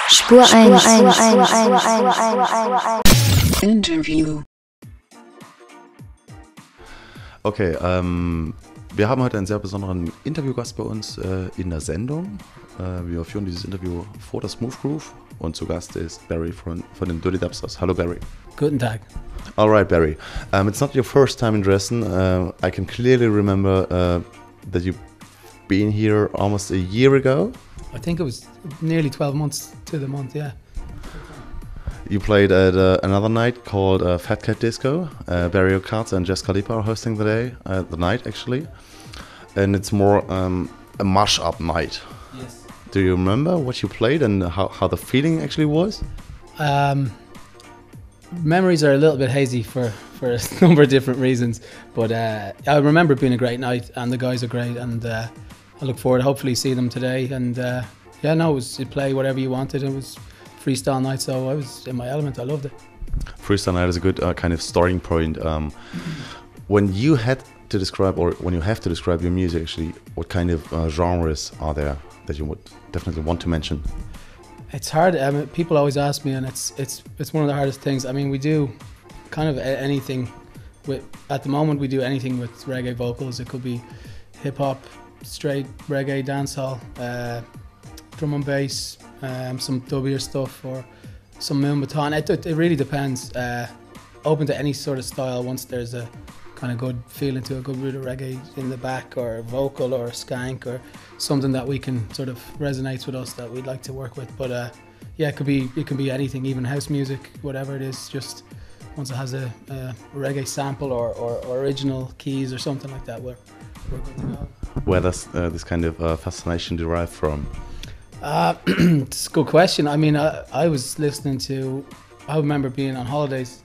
Spur 1. Interview. Okay, wir haben heute einen sehr besonderen Interviewgast bei uns in der Sendung. Wir führen dieses Interview vor der Smooth Groove und zu Gast ist Barry von den Dirty Dubsters. Hallo Barry. Guten Tag. All right, Barry. It's not your first time in Dresden. I can clearly remember that you've been here almost a year ago. I think it was nearly 12 months to the month, yeah. You played at another night called Fat Cat Disco. Barry O'Carts and Jess Khalifa are hosting the night actually. And it's more a mash-up night. Yes. Do you remember what you played and how the feeling actually was? Memories are a little bit hazy for a number of different reasons. But I remember it being a great night and the guys are great. And I look forward to hopefully see them today. And you play whatever you wanted. It was freestyle night, so I was in my element. I loved it. Freestyle night is a good kind of starting point. When you had to describe, or when you have to describe your music, actually, what kind of genres are there that you would definitely want to mention? It's hard. I mean, people always ask me, and it's one of the hardest things. I mean, we do kind of anything. At the moment, we do anything with reggae vocals. It could be hip hop, straight reggae, dancehall, drum and bass, some dubbier stuff, or some Moonbaton. It really depends. Open to any sort of style once there's a kind of good feeling to a good root of reggae in the back, or a vocal, or a skank, or something that we can sort of resonates with us that we'd like to work with. But it can be anything, even house music, whatever it is. Just once it has a reggae sample or original keys or something like that, we're good to go. Where does this kind of fascination derive from? It's a good question. I mean, I remember being on holidays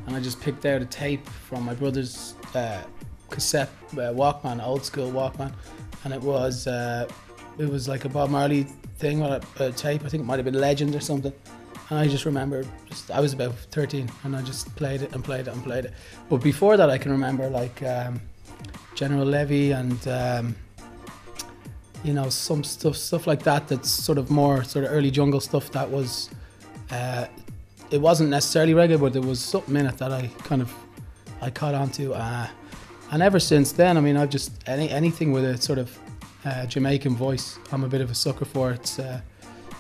and I just picked out a tape from my brother's cassette Walkman, old school Walkman, and it was like a Bob Marley thing with a tape. I think it might have been Legend or something. And I just remember, I was about 13 and I just played it and played it and played it. But before that I can remember like General Levy and some stuff like that, that's sort of more sort of early jungle stuff that was it wasn't necessarily reggae, but there was something in it that I caught onto, and ever since then, I mean, I've just anything with a sort of Jamaican voice, I'm a bit of a sucker for. It's a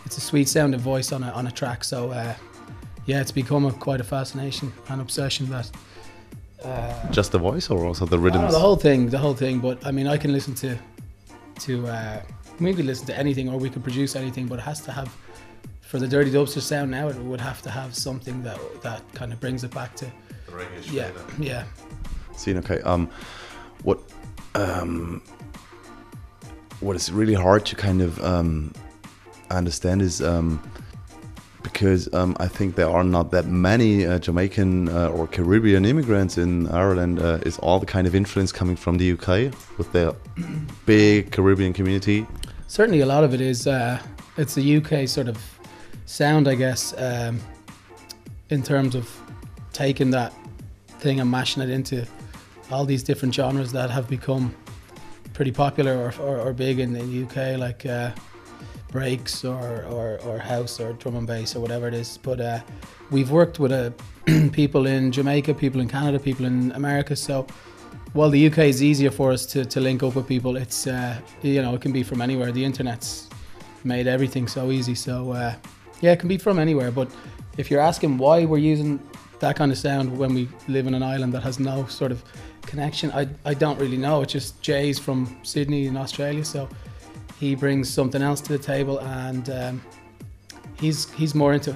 sweet sounding voice on a track, so it's become quite a fascination and obsession that just the voice or also the rhythms? The whole thing. But I mean, I can listen to we could listen to anything, or we could produce anything, but it has to have, for the Dirty Dubsters sound now, it would have to have something that kind of brings it back to the reggae. Yeah. See, okay. What is really hard to kind of understand is because I think there are not that many Jamaican or Caribbean immigrants in Ireland. Is all the kind of influence coming from the UK with their big Caribbean community? Certainly a lot of it is. It's a UK sort of sound, I guess, in terms of taking that thing and mashing it into all these different genres that have become pretty popular or big in the UK, like breaks or house or drum and bass or whatever it is. But we've worked with people in Jamaica, people in Canada, people in America. So while the UK is easier for us to link up with people, it's it can be from anywhere. The internet's made everything so easy. So it can be from anywhere. But if you're asking why we're using that kind of sound when we live in an island that has no sort of connection, I don't really know. It's just Jay's from Sydney in Australia, so he brings something else to the table, and he's more into.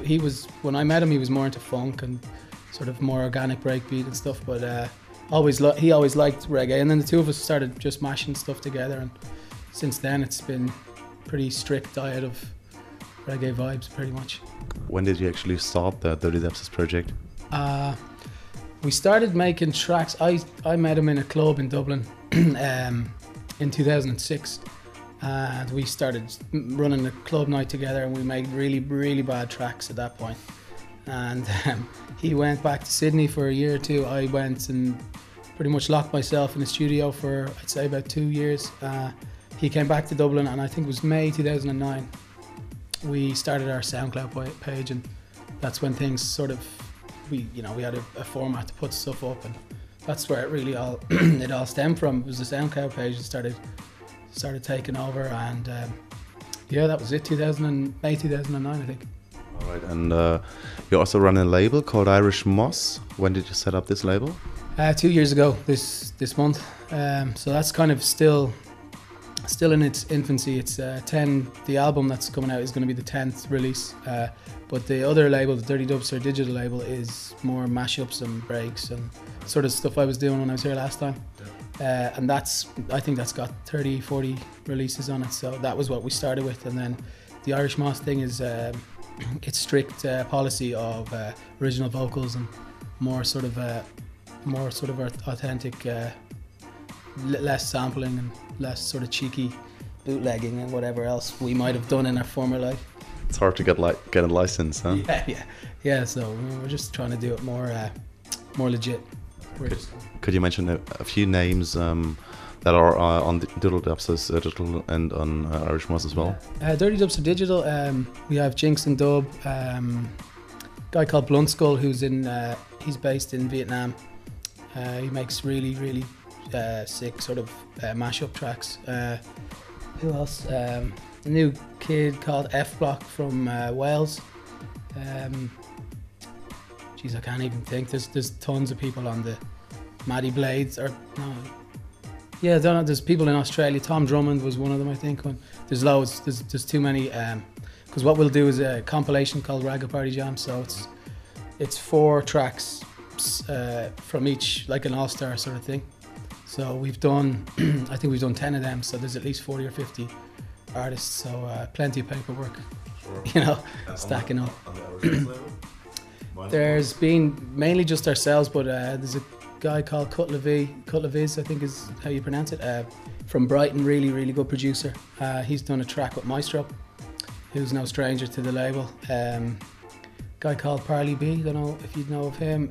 When I met him, he was more into funk and sort of more organic breakbeat and stuff. But he always liked reggae, and then the two of us started just mashing stuff together, and since then it's been pretty strict diet of reggae vibes, pretty much. When did you actually start the Dirty Dubsters project? We started making tracks. I met him in a club in Dublin in 2006. And we started running a club night together, and we made really, really bad tracks at that point. And he went back to Sydney for a year or two. I went and pretty much locked myself in the studio for, I'd say, about 2 years. He came back to Dublin, and I think it was May 2009. we started our SoundCloud page, and that's when things sort of, we had a format to put stuff up, and that's where it really all it all stemmed from. It was the SoundCloud page that started taking over, and yeah, that was it. 2008, 2009, I think. All right, and you also run a label called Irish Moss. When did you set up this label? 2 years ago, this month. So that's kind of still in its infancy. It's 10. The album that's coming out is going to be the 10th release. But the other label, the Dirty Dubster digital label, is more mashups and breaks and sort of stuff I was doing when I was here last time. And I think that's got 30, 40 releases on it. So that was what we started with. And then the Irish Moss thing is it's strict policy of original vocals and more sort of authentic, less sampling and less sort of cheeky bootlegging and whatever else we might have done in our former life. It's hard to get a license, huh? Yeah. So we're just trying to do it more legit. Could you mention a few names that are on the Digital Dubsters digital and on Irish Moss as well? Dirty Dubster digital. We have Jinx and Dub. Guy called Blunt Skull, who's he's based in Vietnam. He makes really sick sort of mashup tracks. Who else? A new kid called F Block from Wales. Geez, I can't even think. There's tons of people on the Maddie Blades or no. Yeah, I don't know. There's people in Australia. Tom Drummond was one of them, I think. There's loads. There's too many. Because what we'll do is a compilation called Ragga Party Jam. So it's 4 tracks from each, like an all-star sort of thing. So we've done, I think we've done 10 of them. So there's at least 40 or 50 artists. So plenty of paperwork, Sure. stacking up. There's been mainly just ourselves, but there's a guy called Cutlaviz, I think is how you pronounce it, from Brighton, really good producer. He's done a track with Maestro, who's no stranger to the label. Guy called Parley B, don't know if you know of him.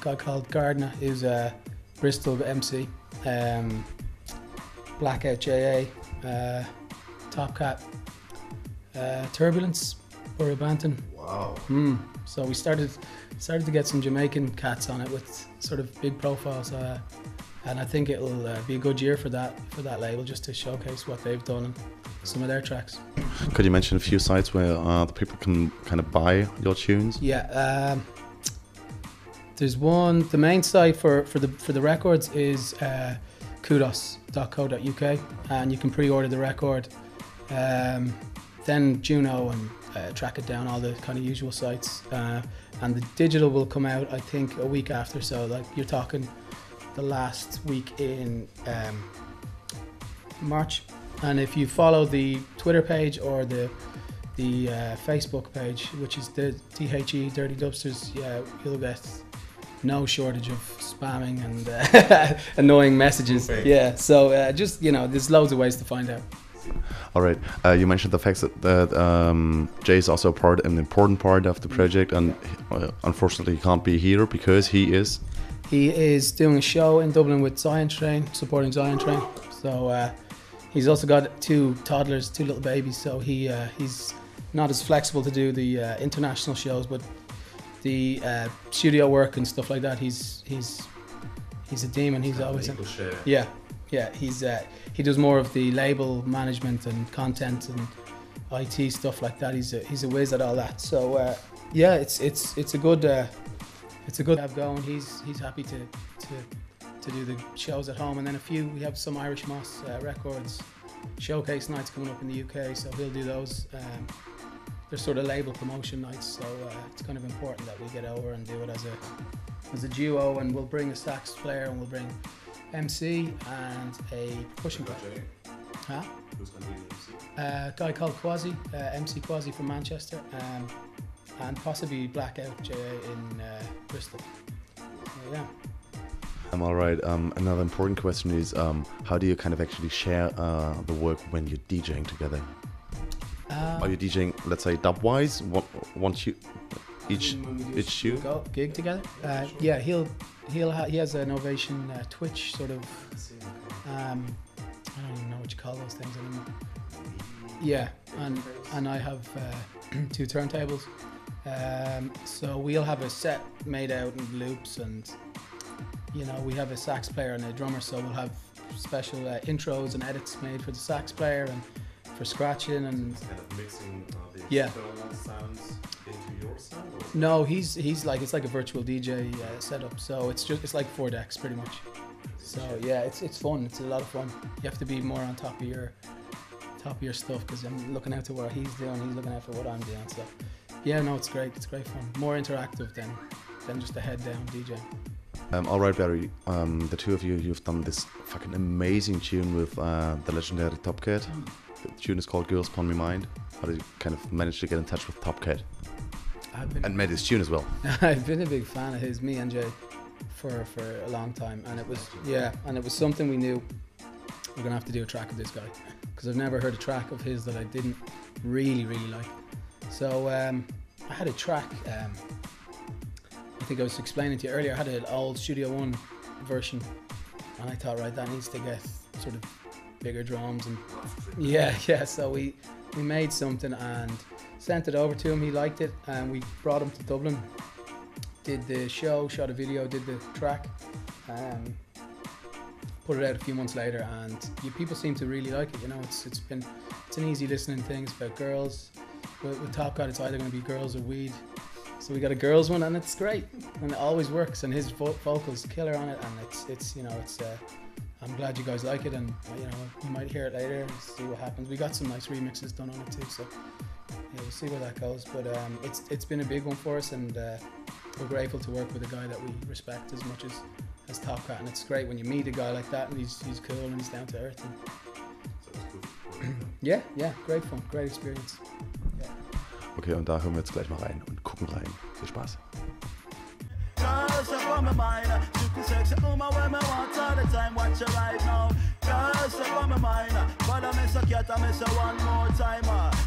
Guy called Gardner, who's a Bristol MC. Blackout JA, Top Cat, Turbulence, Burrabanton. Wow. So we started to get some Jamaican cats on it with sort of big profiles, and I think it'll be a good year for that label, just to showcase what they've done and some of their tracks. Could you mention a few sites where the people can kind of buy your tunes? Yeah, there's one. The main site for the records is kudos.co.uk, and you can pre-order the record. Then Juno and Track It Down, all the kind of usual sites, and the digital will come out I think a week after, so like you're talking the last week in March. And if you follow the Twitter page or the Facebook page, which is the DHE Dirty Dubsters, you'll get no shortage of spamming and annoying messages. Okay. Yeah, so just there's loads of ways to find out. All right. You mentioned the fact that Jay is also an important part of the project, and unfortunately he can't be here because he is doing a show in Dublin with Zion Train, supporting Zion Train. So he's also got 2 toddlers, 2 little babies. So he's not as flexible to do the international shows, but the studio work and stuff like that. He's a demon. He's always he does more of the label management and content and IT stuff like that. He's a whiz at all that. So it's a good to have going. He's happy to do the shows at home, and then we have some Irish Moss Records showcase nights coming up in the UK, so he'll do those. They're sort of label promotion nights, so it's kind of important that we get over and do it as a duo, and we'll bring a sax player and we'll bring MC and a percussion player. Huh? Who's going to be the MC? A guy called Quasi, MC Quasi from Manchester, and possibly Blackout JA in Bristol. So, yeah. All right. Another important question is how do you kind of actually share the work when you're DJing together? Are you DJing, let's say, dub-wise? Each shoe? Go gig together. Yeah, he has an Ovation Twitch sort of. I don't even know what you call those things anymore. Yeah, and I have 2 turntables. So we'll have a set made out in loops, and you know, we have a sax player and a drummer, so we'll have special intros and edits made for the sax player and for scratching and kind of mixing the yeah. external sounds into your sound? Or? No, he's like, it's like a virtual DJ setup, so it's like 4 decks pretty much. So yeah, it's fun. It's a lot of fun. You have to be more on top of your stuff, because I'm looking out to what he's doing. He's looking out for what I'm doing. So yeah, no, it's great. It's great fun. More interactive than just a head down DJ. All right, Barry. The two of you've done this fucking amazing tune with the legendary Top Cat. The tune is called "Girls Upon My Mind." How did you kind of manage to get in touch with Top Cat? And made his tune as well. I've been a big fan of his, me and Jay, for a long time, and it was something we knew we're gonna have to do a track of this guy, because I've never heard a track of his that I didn't really like. So I had a track. I think I was explaining to you earlier. I had an old Studio One version, and I thought, right, that needs to get sort of bigger drums and yeah. So we made something and sent it over to him. He liked it, and we brought him to Dublin. Did the show, shot a video, did the track, put it out a few months later, and people seem to really like it. You know, it's an easy listening thing. It's about girls. With Top Cat, it's either going to be girls or weed. So we got a girls one, and it's great, and it always works. And his vocals killer on it, and it's you know, it's. I'm glad you guys like it, and you know, you might hear it later and see what happens. We got some nice remixes done on it too, so yeah, we'll see where that goes. But it's been a big one for us, and we're grateful to work with a guy that we respect as much as Top Cat. And it's great when you meet a guy like that, and he's cool and he's down to earth. And yeah, great fun, great experience. Yeah. Okay, und da hören wir jetzt gleich mal rein und gucken rein. Viel Spaß. Girls are on my mind, super sexy woman when me want all the time. Watch you right now. Girls are on my mind, but I miss a cat, I miss her one more time.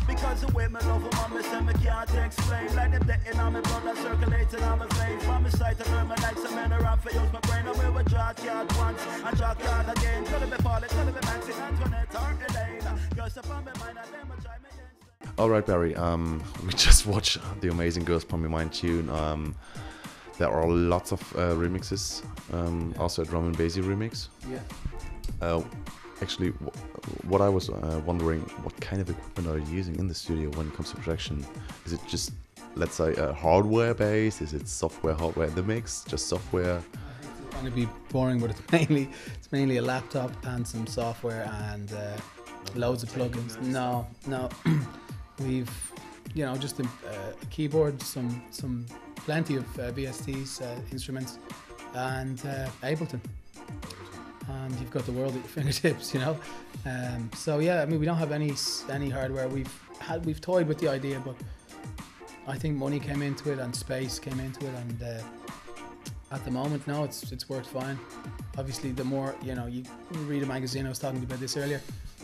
Because the way me love woman, me say me can't explain. Like them dating on me blood and circulating on my veins. From my sight to her, me like some men around for use my brain. And we were draw card once and draw card again. Gonna be Paul, gonna be Maxine, Antoinette, or Elaine. Girls are on my mind, and them will try me again. Alright, Barry, we just watched the amazing Girls Upon My Mind tune. There are lots of remixes, also a drum and bassy remix. Yeah. Actually, what I was wondering, what kind of equipment are you using in the studio when it comes to production? Is it just, let's say, hardware based? Is it software, hardware in the mix? Just software? I think it's going to be boring, but it's mainly a laptop and some software and loads of plugins. No. We've, you know, just a keyboard, some plenty of VSTs, instruments, and Ableton. And you've got the world at your fingertips, you know. So yeah, I mean, we don't have any hardware. We've toyed with the idea, but I think money came into it and space came into it, and at the moment, no, it's worked fine. Obviously, the more, you know, you read a magazine. I was talking about this earlier,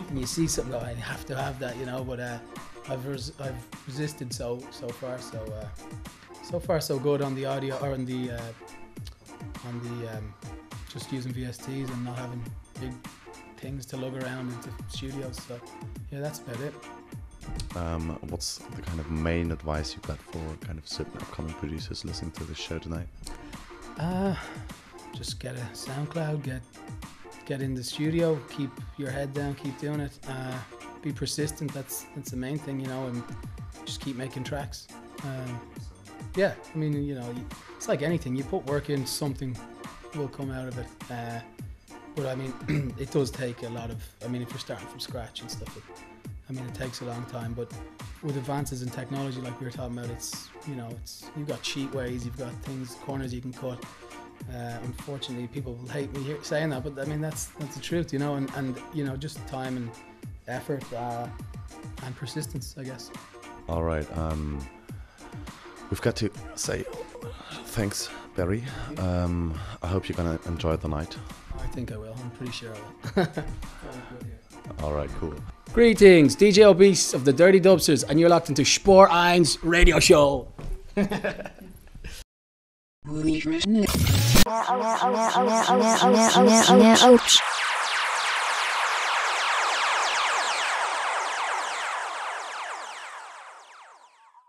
and you see something, I have to have that, you know. But I've resisted so far. So far so good on the audio, or on the just using VSTs and not having big things to lug around into studios. So yeah, that's about it. What's the kind of main advice you got for kind of certain upcoming producers listening to this show tonight? Just get a SoundCloud, get in the studio, keep your head down, keep doing it. Be persistent. That's the main thing, you know, and just keep making tracks. Yeah, I mean, you know, it's like anything. You put work in, something will come out of it. But I mean, it does take a lot of. I mean, if you're starting from scratch and stuff, it takes a long time. But with advances in technology, like we were talking about, you've got cheat ways, you've got corners you can cut. Unfortunately, people will hate me here saying that, but I mean that's the truth, you know. And you know, just time and effort and persistence, I guess. All right. We've got to say thanks, Barry. I hope you're gonna enjoy the night. I think I will. I'm pretty sure I will. All right, cool. Greetings, DJ Obese of the Dirty Dubsters, and you're locked into Sport 1's radio show. Ouch.